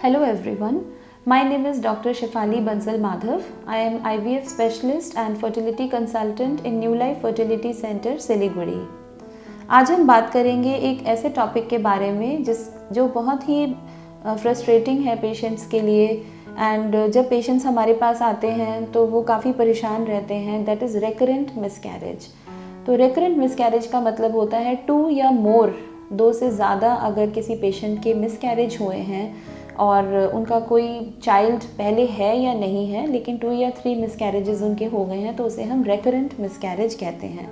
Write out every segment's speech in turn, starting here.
Hello everyone, my name is Dr. Shefali Bansal Madhav. I am IVF specialist and fertility consultant in New Life Fertility Center, Siliguri. आज हम बात करेंगे एक ऐसे topic के बारे में जो बहुत ही फ्रस्ट्रेटिंग है पेशेंट्स के लिए। एंड जब पेशेंट्स हमारे पास आते हैं तो वो काफ़ी परेशान रहते हैं, दैट इज़ रिकरेंट मिसकैरेज। तो रिकरेंट मिसकैरेज का मतलब होता है 2 या मोर, 2 से ज़्यादा अगर किसी पेशेंट के मिसकैरेज हुए हैं और उनका कोई चाइल्ड पहले है या नहीं है, लेकिन 2 या 3 मिसकैरेजेस उनके हो गए हैं, तो उसे हम रिकरेंट मिसकैरेज कहते हैं।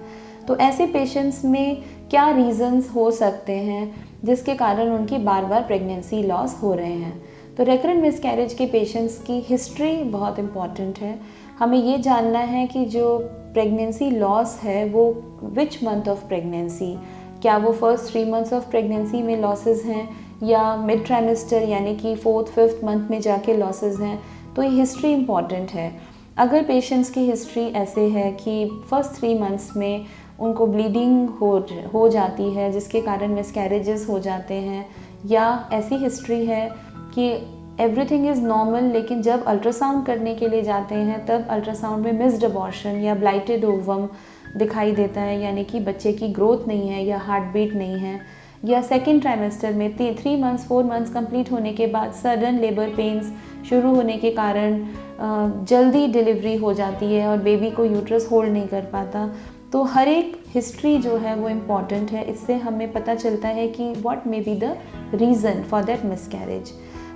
तो ऐसे पेशेंट्स में क्या रीज़न्स हो सकते हैं जिसके कारण उनकी बार बार प्रेगनेंसी लॉस हो रहे हैं। तो रिकरेंट मिसकैरेज के पेशेंट्स की हिस्ट्री बहुत इम्पॉर्टेंट है। हमें ये जानना है कि जो प्रेगनेंसी लॉस है वो विच मंथ ऑफ प्रेगनेंसी, क्या वो फर्स्ट 3 मंथ्स ऑफ प्रेगनेंसी में लॉसेस हैं या मिड ट्राइमेस्टर यानी कि 4th 5th मंथ में जाके लॉसेस हैं। तो ये हिस्ट्री इम्पॉर्टेंट है। अगर पेशेंट्स की हिस्ट्री ऐसे है कि फर्स्ट 3 मंथ्स में उनको ब्लीडिंग हो जाती है जिसके कारण मिसकैरेजेस हो जाते हैं, या ऐसी हिस्ट्री है कि एवरीथिंग इज़ नॉर्मल लेकिन जब अल्ट्रासाउंड करने के लिए जाते हैं तब अल्ट्रासाउंड में मिस्ड अबॉर्शन या ब्लाइटेड ओवम दिखाई देता है, यानी कि बच्चे की ग्रोथ नहीं है या हार्ट बीट नहीं है, या सेकेंड ट्राइमेस्टर में 3 मंथ्स 4 मंथ्स कंप्लीट होने के बाद सडन लेबर पेन्स शुरू होने के कारण जल्दी डिलीवरी हो जाती है और बेबी को यूट्रस होल्ड नहीं कर पाता। तो हर एक हिस्ट्री जो है वो इम्पॉर्टेंट है। इससे हमें पता चलता है कि what may be the reason for that miscarriage.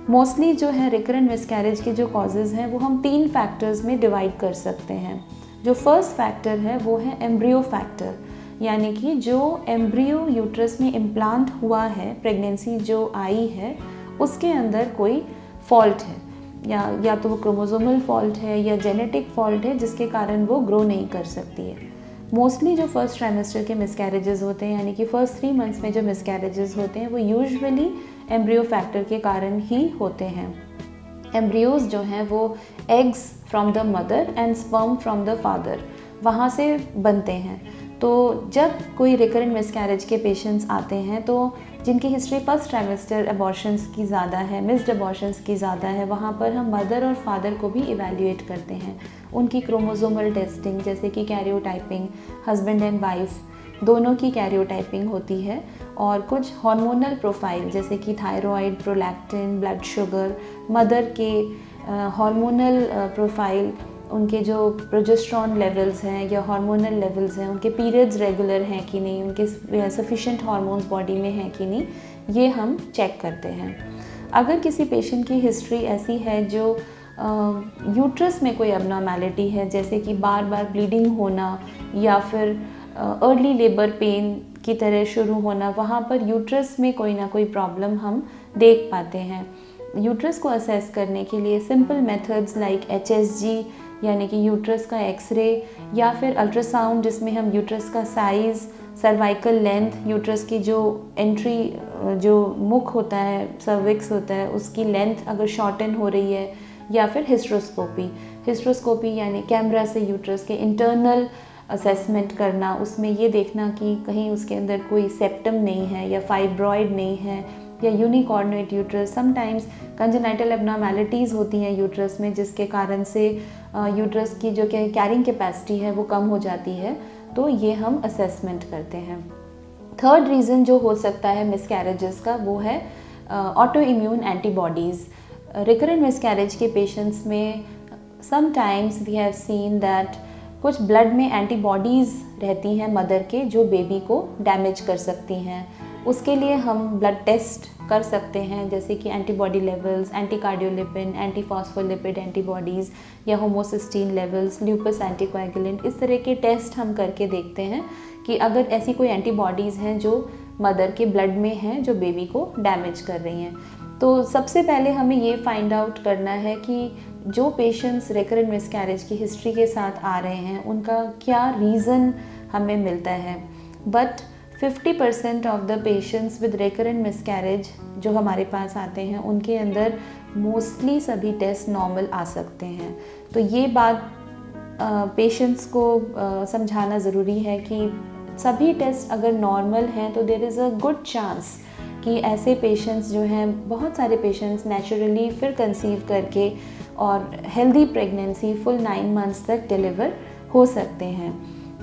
Mostly जो है रिकरेंट मिसकैरेज के जो कॉजेज़ हैं वो हम 3 फैक्टर्स में डिवाइड कर सकते हैं। जो फर्स्ट फैक्टर है वो है एम्ब्रियो फैक्टर, यानी कि जो एम्ब्रियो यूट्रस में इम्प्लांट हुआ है, प्रेगनेंसी जो आई है उसके अंदर कोई फॉल्ट है, या तो वो क्रोमोसोमल फॉल्ट है या जेनेटिक फॉल्ट है जिसके कारण वो ग्रो नहीं कर सकती है। मोस्टली जो फर्स्ट ट्राइमेस्टर के मिसकैरेजेस होते हैं, यानी कि फर्स्ट 3 मंथ्स में जो मिसकैरेजेस होते हैं वो यूजुअली एम्ब्रियो फैक्टर के कारण ही होते हैं। एम्ब्रियोज जो हैं वो eggs from the mother and sperm from the father, वहाँ से बनते हैं। तो जब कोई रिकरेंट मिसकैरेज के पेशेंट्स आते हैं तो जिनकी हिस्ट्री फर्स्ट ट्राइमेस्टर अबॉर्शंस की ज़्यादा है, मिस्ड अबॉर्शंस की ज़्यादा है, वहाँ पर हम मदर और फादर को भी इवैल्यूएट करते हैं। उनकी क्रोमोसोमल टेस्टिंग जैसे कि कैरियोटाइपिंग, हस्बैंड एंड वाइफ दोनों की कैरियोटाइपिंग होती है, और कुछ हार्मोनल प्रोफाइल जैसे कि thyroid, prolactin, blood sugar, mother के हार्मोनल प्रोफाइल, उनके जो प्रोजेस्टेरॉन लेवल्स हैं या हार्मोनल लेवल्स हैं, उनके पीरियड्स रेगुलर हैं कि नहीं, उनके सफिशिएंट हार्मोन्स बॉडी में हैं कि नहीं, ये हम चेक करते हैं। अगर किसी पेशेंट की हिस्ट्री ऐसी है जो यूट्रस में कोई एबनॉर्मेलिटी है, जैसे कि बार बार ब्लीडिंग होना या फिर अर्ली लेबर पेन की तरह शुरू होना, वहाँ पर यूट्रस में कोई ना कोई प्रॉब्लम हम देख पाते हैं। यूट्रस को असेस करने के लिए सिंपल मेथड्स लाइक HSG यानी कि यूट्रस का एक्सरे, या फिर अल्ट्रासाउंड जिसमें हम यूट्रस का साइज़, सर्वाइकल लेंथ, यूट्रस की जो एंट्री जो मुख होता है, सर्विक्स होता है, उसकी लेंथ अगर शॉर्टन हो रही है, या फिर हिस्ट्रोस्कोपी यानी कैमरा से यूट्रस के इंटरनल असेसमेंट करना, उसमें ये देखना कि कहीं उसके अंदर कोई सेप्टम नहीं है या फाइब्रॉइड नहीं है या यूनिकॉर्डिनेट यूट्रस। समटाइम्स कंजेनाइटल एबनॉर्मेलिटीज़ होती हैं यूट्रस में जिसके कारण से यूट्रस की जो कैरिंग कैपेसिटी है वो कम हो जाती है, तो ये हम असेसमेंट करते हैं। थर्ड रीज़न जो हो सकता है मिसकैरेजेस का वो है auto immune antibodies. Recurrent miscarriage के पेशेंट्स में sometimes we have seen that कुछ ब्लड में एंटीबॉडीज़ रहती हैं मदर के जो बेबी को डैमेज कर सकती हैं। उसके लिए हम ब्लड टेस्ट कर सकते हैं जैसे कि antibody levels, anti cardiolipin, anti phospholipid antibodies या होमोसिस्टीन लेवल्स, ल्यूपस एंटीकोएगुलेंट, इस तरह के टेस्ट हम करके देखते हैं कि अगर ऐसी कोई एंटीबॉडीज़ हैं जो मदर के ब्लड में हैं जो बेबी को डैमेज कर रही हैं। तो सबसे पहले हमें ये फाइंड आउट करना है कि जो पेशेंट्स रिकरेंट मिसकैरेज की हिस्ट्री के साथ आ रहे हैं उनका क्या रीज़न हमें मिलता है। But 50% of the patients with recurrent miscarriage जो हमारे पास आते हैं उनके अंदर मोस्टली सभी टेस्ट नॉर्मल आ सकते हैं। तो ये बात पेशेंट्स को समझाना ज़रूरी है कि सभी टेस्ट अगर नॉर्मल हैं तो there is a good chance कि कि ऐसे पेशेंट्स जो हैं, बहुत सारे पेशेंट्स नेचुरली फिर कंसीव करके और हेल्दी प्रेगनेंसी फुल 9 मंथ्स तक डिलीवर हो सकते हैं।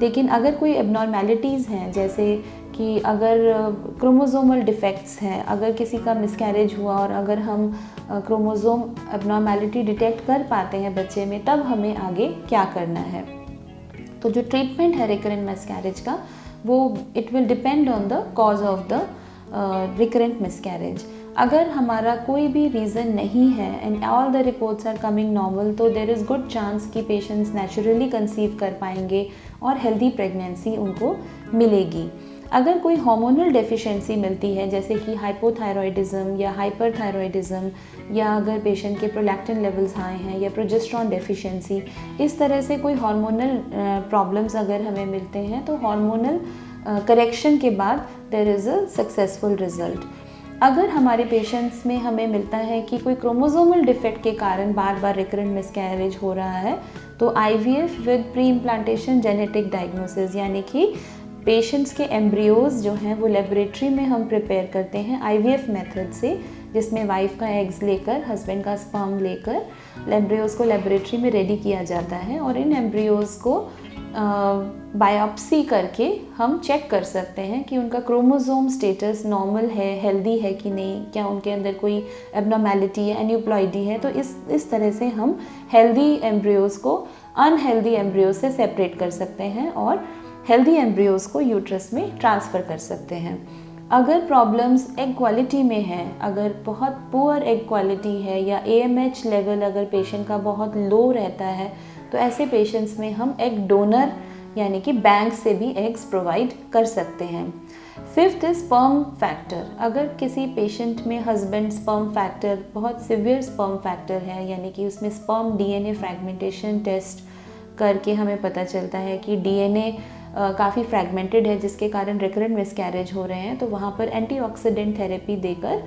लेकिन अगर कोई एबनॉर्मेलिटीज़ हैं, जैसे कि अगर क्रोमोसोमल डिफेक्ट्स हैं, अगर किसी का मिसकैरेज हुआ और अगर हम क्रोमोसोम एबनॉर्मेलिटी डिटेक्ट कर पाते हैं बच्चे में, तब हमें आगे क्या करना है। तो जो ट्रीटमेंट है रिकरेंट मिसकैरेज का, वो it will depend on the cause of the recurrent miscarriage. अगर हमारा कोई भी रीज़न नहीं है and all the reports are coming normal, तो देर इज़ गुड चांस कि पेशेंट्स नेचुरली कंसीव कर पाएंगे और हेल्दी प्रेगनेंसी उनको मिलेगी। अगर कोई हार्मोनल डेफिशिएंसी मिलती है, जैसे कि हाइपोथायरॉयडिज्म या हाइपरथायरॉयडिज्म, या अगर पेशेंट के प्रोलैक्टिन लेवल्स हाई हैं या प्रोजेस्टेरॉन डेफिशिएंसी, इस तरह से कोई हार्मोनल प्रॉब्लम्स अगर हमें मिलते हैं, तो हार्मोनल करेक्शन के बाद there is a successful result. अगर हमारे पेशेंट्स में हमें मिलता है कि कोई क्रोमोसोमल डिफेक्ट के कारण बार बार रिकरेंट मिसकैरेज हो रहा है, तो IVF with pre implantation genetic diagnosis, यानी कि पेशेंट्स के एम्ब्रियोज़ जो हैं वो लेबोरेटरी में हम प्रिपेयर करते हैं IVF मेथड से, जिसमें वाइफ का एग्स लेकर, हस्बैंड का स्पर्म लेकर एम्ब्रियोज़ को लेबोरेटरी में रेडी किया जाता है, और इन एम्ब्रियोज़ को बायोप्सी करके हम चेक कर सकते हैं कि उनका क्रोमोसोम स्टेटस नॉर्मल है, हेल्दी है कि नहीं, क्या उनके अंदर कोई एबनॉर्मेलिटी है, एन्यूप्लॉइडी है। तो इस तरह से हम हेल्दी एम्ब्रियोज़ को अनहेल्दी एम्ब्रियोज से सेपरेट कर सकते हैं और हेल्दी एम्ब्रियोज़ को यूट्रस में ट्रांसफ़र कर सकते हैं। अगर प्रॉब्लम्स एग क्वालिटी में हैं, अगर बहुत पुअर एग क्वालिटी है या AMH लेवल अगर पेशेंट का बहुत लो रहता है, तो ऐसे पेशेंट्स में हम एग डोनर यानी कि बैंक से भी एग्स प्रोवाइड कर सकते हैं। Fifth is sperm factor. अगर किसी पेशेंट में हस्बैंड स्पर्म फैक्टर बहुत सिवियर स्पर्म फैक्टर है, यानी कि उसमें स्पर्म DNA फ्रैगमेंटेशन टेस्ट करके हमें पता चलता है कि DNA काफ़ी फ्रैगमेंटेड है, जिसके कारण रिकरेंट मिसकैरेज हो रहे हैं, तो वहाँ पर एंटीऑक्सीडेंट थेरेपी देकर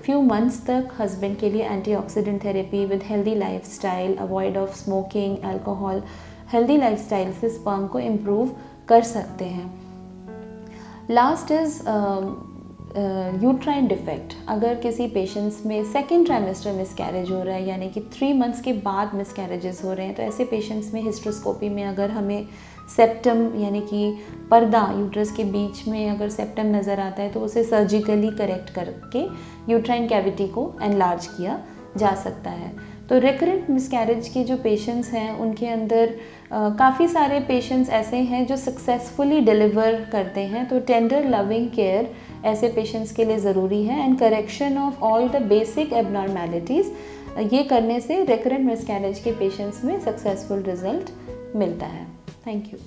फ्यू मंथ्स तक हस्बैंड के लिए antioxidant therapy with healthy lifestyle, avoid of smoking, alcohol, healthy lifestyle से स्पर्म को इम्प्रूव कर सकते हैं। Last is uterine defect. अगर किसी पेशेंट्स में सेकेंड ट्राइमेस्टर मिसकैरेज हो रहा है, यानी कि 3 मंथ्स के बाद मिसकैरेजेस हो रहे हैं, तो ऐसे पेशेंट्स में हिस्ट्रोस्कोपी में अगर हमें सेप्टम यानी कि पर्दा यूट्रस के बीच में अगर सेप्टम नज़र आता है, तो उसे सर्जिकली करेक्ट करके यूट्राइन कैविटी को एनलार्ज किया जा सकता है। तो रिकरेंट मिसकैरेज के जो पेशेंट्स हैं, उनके अंदर काफ़ी सारे पेशेंट्स ऐसे हैं जो सक्सेसफुली डिलीवर करते हैं। तो टेंडर लविंग केयर ऐसे पेशेंट्स के लिए ज़रूरी है, and correction of all the basic abnormalities, ये करने से रिकरेंट मिसकैरेज के पेशेंट्स में सक्सेसफुल रिजल्ट मिलता है। Thank you.